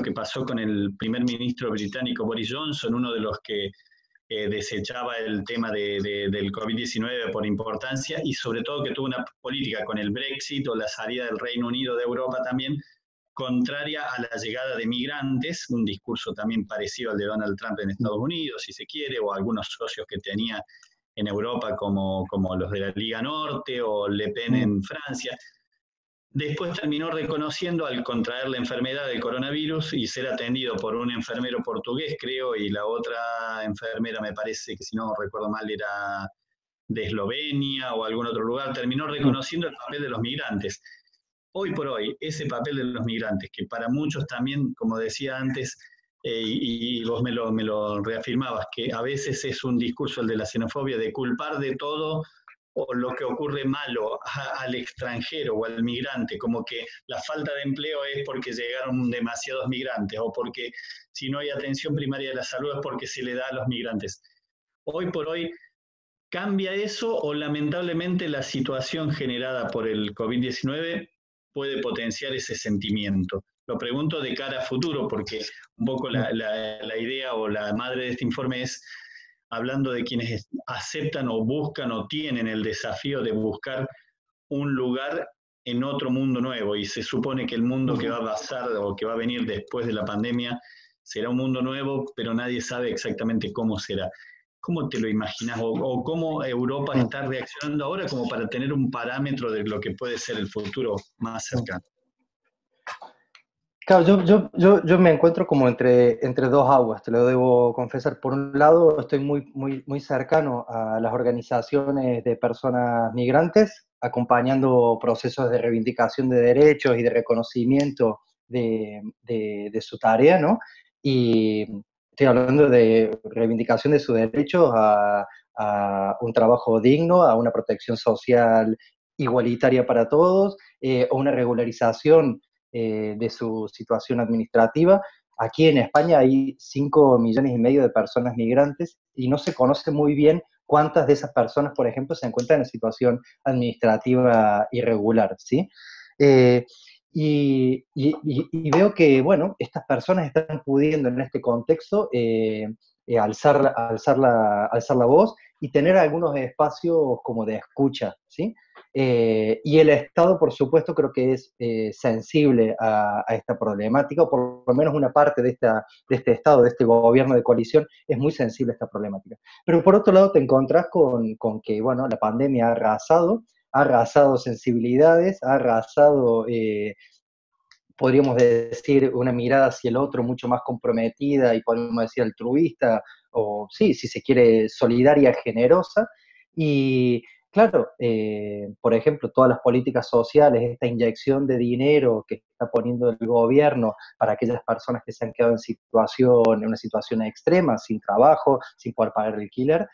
que pasó con el primer ministro británico Boris Johnson, uno de los que desechaba el tema del COVID-19 por importancia, y sobre todo que tuvo una política con el Brexit o la salida del Reino Unido de Europa también, contraria a la llegada de migrantes, un discurso también parecido al de Donald Trump en Estados Unidos, si se quiere, o algunos socios que tenía en Europa como los de la Liga Norte o Le Pen en Francia. Después terminó reconociendo al contraer la enfermedad del coronavirus y ser atendido por un enfermero portugués, creo, y la otra enfermera, me parece que si no recuerdo mal, era de Eslovenia o algún otro lugar, terminó reconociendo el papel de los migrantes. Hoy por hoy, ese papel de los migrantes, que para muchos también, como decía antes, y vos me lo reafirmabas, que a veces es un discurso el de la xenofobia, de culpar de todo o lo que ocurre malo al extranjero o al migrante, como que la falta de empleo es porque llegaron demasiados migrantes, o porque si no hay atención primaria de la salud es porque se le da a los migrantes. Hoy por hoy, ¿cambia eso o lamentablemente la situación generada por el COVID-19 puede potenciar ese sentimiento? Lo pregunto de cara a futuro, porque un poco la idea o la madre de este informe es hablando de quienes aceptan o buscan o tienen el desafío de buscar un lugar en otro mundo nuevo, y se supone que el mundo que va a pasar o que va a venir después de la pandemia será un mundo nuevo, pero nadie sabe exactamente cómo será. ¿Cómo te lo imaginas o cómo Europa está reaccionando ahora como para tener un parámetro de lo que puede ser el futuro más cercano? Claro, yo me encuentro como entre dos aguas, te lo debo confesar. Por un lado, estoy muy cercano a las organizaciones de personas migrantes, acompañando procesos de reivindicación de derechos y de reconocimiento de su tarea, ¿no? Y estoy hablando de reivindicación de sus derechos a un trabajo digno, a una protección social igualitaria para todos, o una regularización de su situación administrativa. Aquí en España hay 5,5 millones de personas migrantes y no se conoce muy bien cuántas de esas personas, por ejemplo, se encuentran en situación administrativa irregular, ¿sí? Y veo que, bueno, estas personas están pudiendo en este contexto alzar la voz y tener algunos espacios como de escucha, ¿sí? Y el Estado, por supuesto, creo que es sensible a esta problemática, o por lo menos una parte de este Estado, de este gobierno de coalición, es muy sensible a esta problemática. Pero por otro lado te encontrás con que, bueno, la pandemia ha arrasado sensibilidades, ha arrasado podríamos decir, una mirada hacia el otro mucho más comprometida y podemos decir altruista, o sí, si se quiere, solidaria, generosa. Y claro, por ejemplo, todas las políticas sociales, esta inyección de dinero que está poniendo el gobierno para aquellas personas que se han quedado en una situación extrema, sin trabajo, sin poder pagar el alquiler,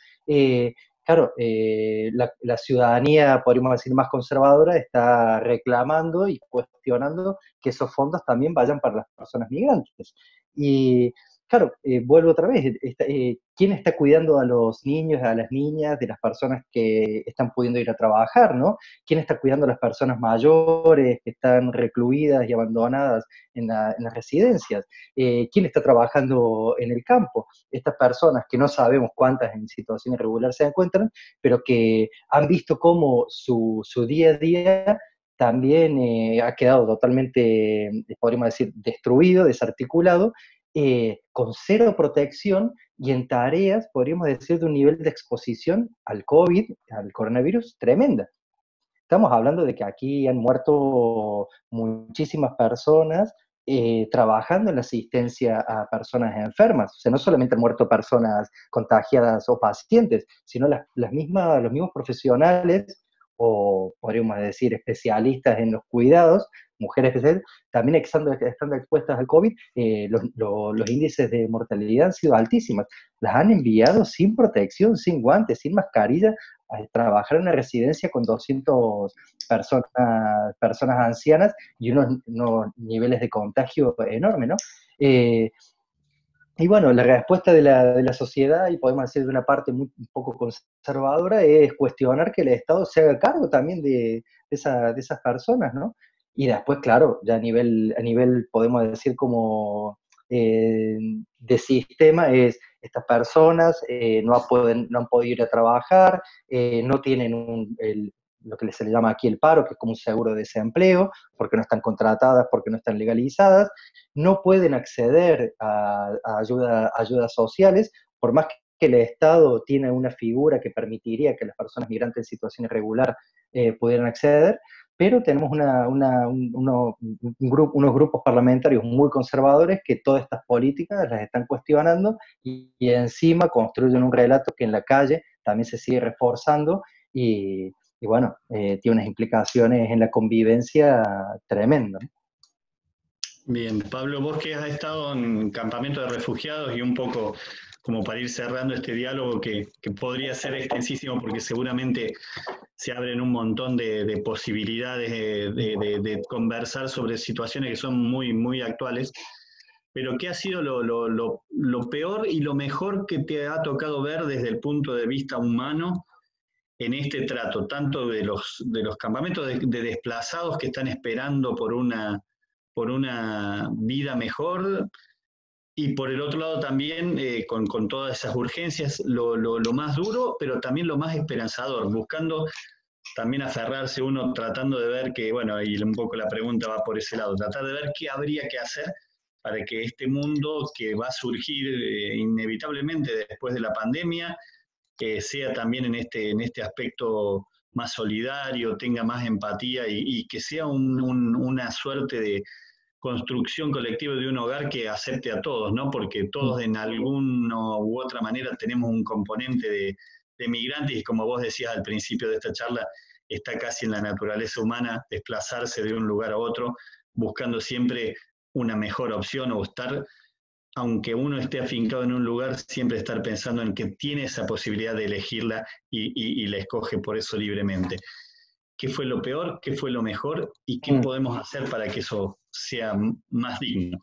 claro, la ciudadanía, podríamos decir, más conservadora está reclamando y cuestionando que esos fondos también vayan para las personas migrantes. Y claro, vuelvo otra vez, ¿quién está cuidando a los niños, a las niñas, de las personas que están pudiendo ir a trabajar, ¿no? ¿Quién está cuidando a las personas mayores que están recluidas y abandonadas en las residencias? ¿Quién está trabajando en el campo? Estas personas que no sabemos cuántas en situación irregular se encuentran, pero que han visto cómo su día a día también ha quedado totalmente, podríamos decir, destruido, desarticulado, con cero protección y en tareas, podríamos decir, de un nivel de exposición al COVID, al coronavirus, tremenda. Estamos hablando de que aquí han muerto muchísimas personas trabajando en la asistencia a personas enfermas. O sea, no solamente han muerto personas contagiadas o pacientes, sino los mismos profesionales o podríamos decir especialistas en los cuidados, mujeres especiales, también estando expuestas al COVID, los índices de mortalidad han sido altísimos. Las han enviado sin protección, sin guantes, sin mascarilla, a trabajar en una residencia con 200 personas ancianas y unos niveles de contagio enormes, ¿no? Y bueno, la respuesta de la sociedad, y podemos decir de una parte un poco conservadora, es cuestionar que el Estado se haga cargo también de esas personas, ¿no? Y después, claro, ya a nivel podemos decir como de sistema es estas personas no han podido ir a trabajar, no tienen lo que se le llama aquí el paro, que es como un seguro de desempleo, porque no están contratadas, porque no están legalizadas, no pueden acceder a ayudas sociales, por más que el Estado tiene una figura que permitiría que las personas migrantes en situación irregular pudieran acceder, pero tenemos unos grupos parlamentarios muy conservadores que todas estas políticas las están cuestionando y encima construyen un relato que en la calle también se sigue reforzando y bueno, tiene unas implicaciones en la convivencia tremendas. Bien, Pablo, vos que has estado en campamento de refugiados y un poco como para ir cerrando este diálogo que podría ser extensísimo porque seguramente se abren un montón de posibilidades de conversar sobre situaciones que son muy, muy actuales, pero ¿qué ha sido lo peor y lo mejor que te ha tocado ver desde el punto de vista humano en este trato, tanto de los campamentos de desplazados que están esperando por una vida mejor, y por el otro lado también, con todas esas urgencias, lo más duro, pero también lo más esperanzador, buscando también aferrarse uno, tratando de ver que, bueno, y un poco la pregunta va por ese lado, tratar de ver qué habría que hacer para que este mundo que va a surgir inevitablemente después de la pandemia, sea también en este aspecto más solidario, tenga más empatía y que sea una suerte de construcción colectiva de un hogar que acepte a todos, ¿no? Porque todos en alguna u otra manera tenemos un componente de migrantes y como vos decías al principio de esta charla, está casi en la naturaleza humana desplazarse de un lugar a otro, buscando siempre una mejor opción o estar, aunque uno esté afincado en un lugar, siempre estar pensando en que tiene esa posibilidad de elegirla y la escoge por eso libremente. ¿Qué fue lo peor? ¿Qué fue lo mejor? ¿Y qué podemos hacer para que eso sea más digno?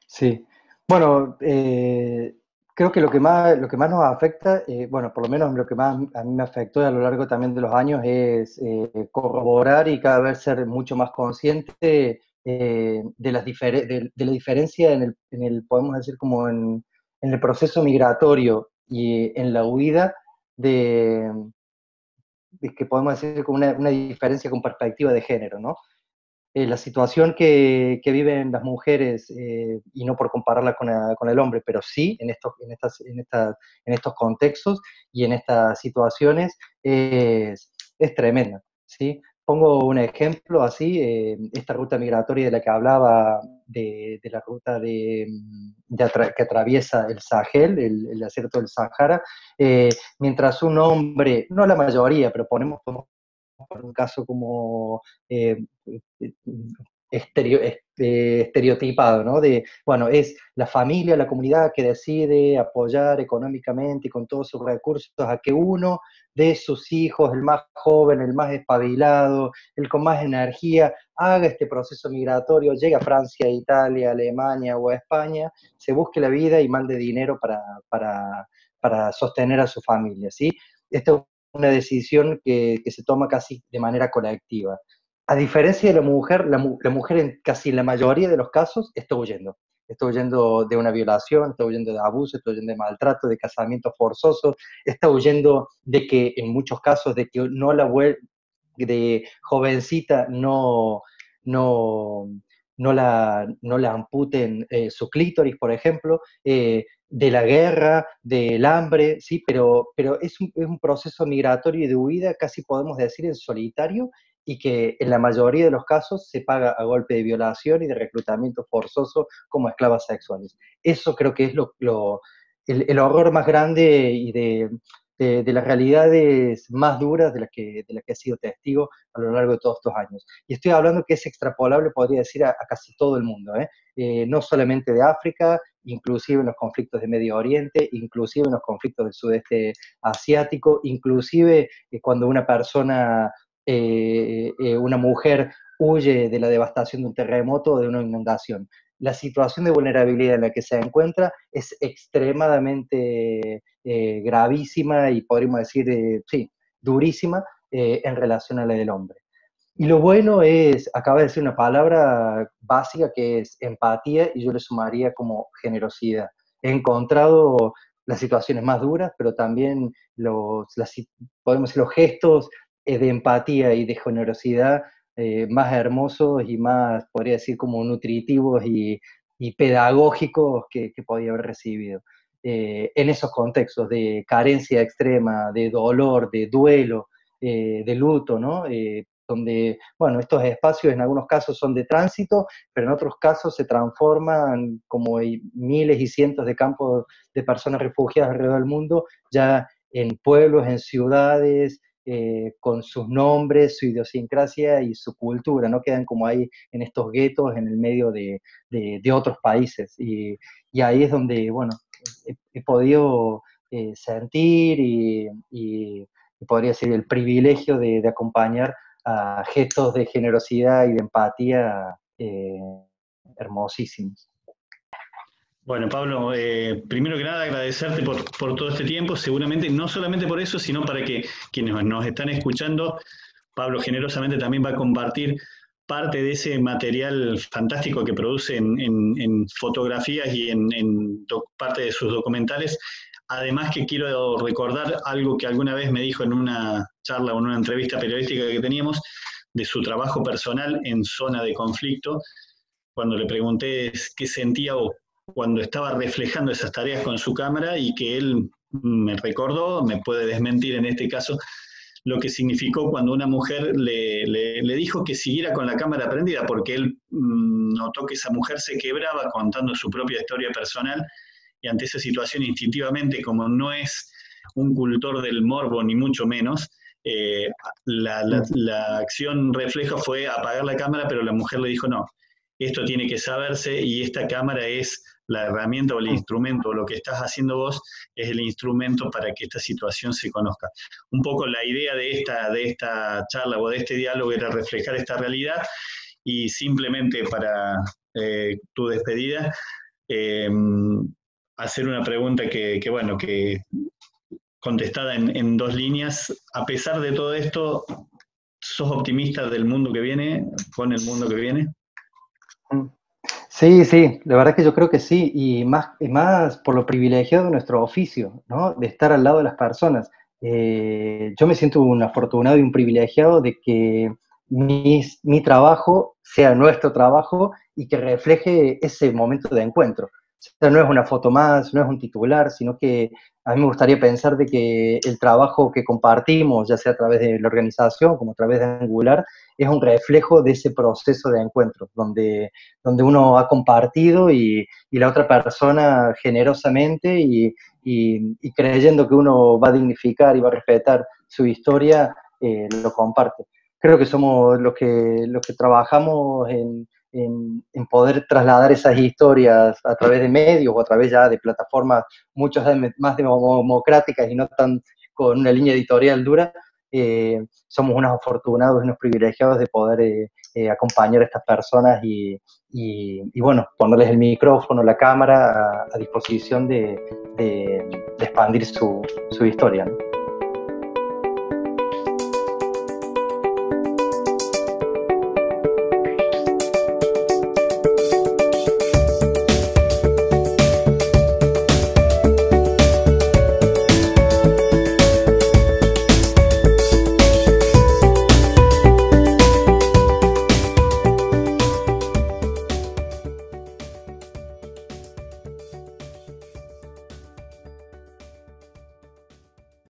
Sí. Bueno, creo que lo que más nos afecta, bueno, por lo menos lo que más a mí me afectó a lo largo también de los años es corroborar y cada vez ser mucho más consciente de la diferencia podemos decir, como en el proceso migratorio y en la huida de, que podemos decir como una diferencia con perspectiva de género, ¿no? La situación que viven las mujeres, y no por compararla con el hombre, pero sí en estos contextos y en estas situaciones, es tremenda, ¿sí? Pongo un ejemplo así, esta ruta migratoria de la que hablaba, de la ruta que atraviesa el Sahel, el desierto del Sahara, mientras un hombre, no la mayoría, pero ponemos por un caso como estereotipado, ¿no? De, bueno, es la familia, la comunidad que decide apoyar económicamente y con todos sus recursos a que uno de sus hijos, el más joven, el más espabilado, el con más energía, haga este proceso migratorio, llegue a Francia, Italia, Alemania o a España, se busque la vida y mande dinero para sostener a su familia, ¿sí? Esto una decisión que se toma casi de manera colectiva. A diferencia de la mujer, la mujer en casi la mayoría de los casos está huyendo. Está huyendo de una violación, está huyendo de abuso, está huyendo de maltrato, de casamiento forzoso, está huyendo de que, en muchos casos, de que no la de jovencita no, no la amputen su clítoris, por ejemplo, de la guerra, del hambre, ¿sí? Pero es un proceso migratorio y de huida, casi podemos decir, en solitario, y que en la mayoría de los casos se paga a golpe de violación y de reclutamiento forzoso como esclavas sexuales. Eso creo que es el horror más grande y de las realidades más duras de las que he sido testigo a lo largo de todos estos años. Y estoy hablando que es extrapolable, podría decir, a casi todo el mundo, ¿eh? No solamente de África, inclusive en los conflictos de Medio Oriente, inclusive en los conflictos del sudeste asiático, inclusive cuando una mujer huye de la devastación de un terremoto o de una inundación. La situación de vulnerabilidad en la que se encuentra es extremadamente gravísima y podríamos decir, sí, durísima en relación a la del hombre. Y lo bueno es, acaba de decir una palabra básica que es empatía y yo le sumaría como generosidad. He encontrado las situaciones más duras, pero también podemos decir, los gestos de empatía y de generosidad más hermosos y más, podría decir, como nutritivos y pedagógicos que podía haber recibido. En esos contextos de carencia extrema, de dolor, de duelo, de luto, ¿no? Donde, bueno, estos espacios en algunos casos son de tránsito, pero en otros casos se transforman como hay miles y cientos de campos de personas refugiadas alrededor del mundo, ya en pueblos, en ciudades, con sus nombres, su idiosincrasia y su cultura, ¿no? Quedan como ahí en estos guetos en el medio de otros países. Y ahí es donde, bueno, he podido sentir y podría decir el privilegio de acompañar a gestos de generosidad y de empatía hermosísimos. Bueno, Pablo, primero que nada agradecerte por todo este tiempo, seguramente no solamente por eso, sino para que quienes nos están escuchando, Pablo generosamente también va a compartir parte de ese material fantástico que produce en fotografías y en parte de sus documentales. Además que quiero recordar algo que alguna vez me dijo en una charla o en una entrevista periodística que teníamos de su trabajo personal en zona de conflicto, cuando le pregunté qué sentía o cuando estaba reflejando esas tareas con su cámara y que él me recordó, me puede desmentir en este caso, lo que significó cuando una mujer le dijo que siguiera con la cámara prendida, porque él notó que esa mujer se quebraba contando su propia historia personal y ante esa situación instintivamente, como no es un cultor del morbo ni mucho menos, la acción refleja fue apagar la cámara, pero la mujer le dijo no, esto tiene que saberse y esta cámara es la herramienta o el instrumento, o lo que estás haciendo vos es el instrumento para que esta situación se conozca. Un poco la idea de esta charla o de este diálogo era reflejar esta realidad y simplemente para tu despedida, eh, hacer una pregunta bueno, que contestada en dos líneas. A pesar de todo esto, ¿sos optimista del mundo que viene, con el mundo que viene? Sí, sí, la verdad que yo creo que sí, y más por lo privilegiado de nuestro oficio, ¿no? De estar al lado de las personas. Yo me siento un afortunado y un privilegiado de que mi trabajo sea nuestro trabajo y que refleje ese momento de encuentro. O sea, no es una foto más, no es un titular, sino que a mí me gustaría pensar de que el trabajo que compartimos, ya sea a través de la organización como a través de Angular, es un reflejo de ese proceso de encuentro, donde uno ha compartido y la otra persona generosamente y creyendo que uno va a dignificar y va a respetar su historia, lo comparte. Creo que somos los que trabajamos en poder trasladar esas historias a través de medios o a través ya de plataformas muchas más democráticas y no tan con una línea editorial dura, somos unos afortunados y unos privilegiados de poder acompañar a estas personas y bueno, ponerles el micrófono, la cámara a disposición de expandir su historia, ¿no?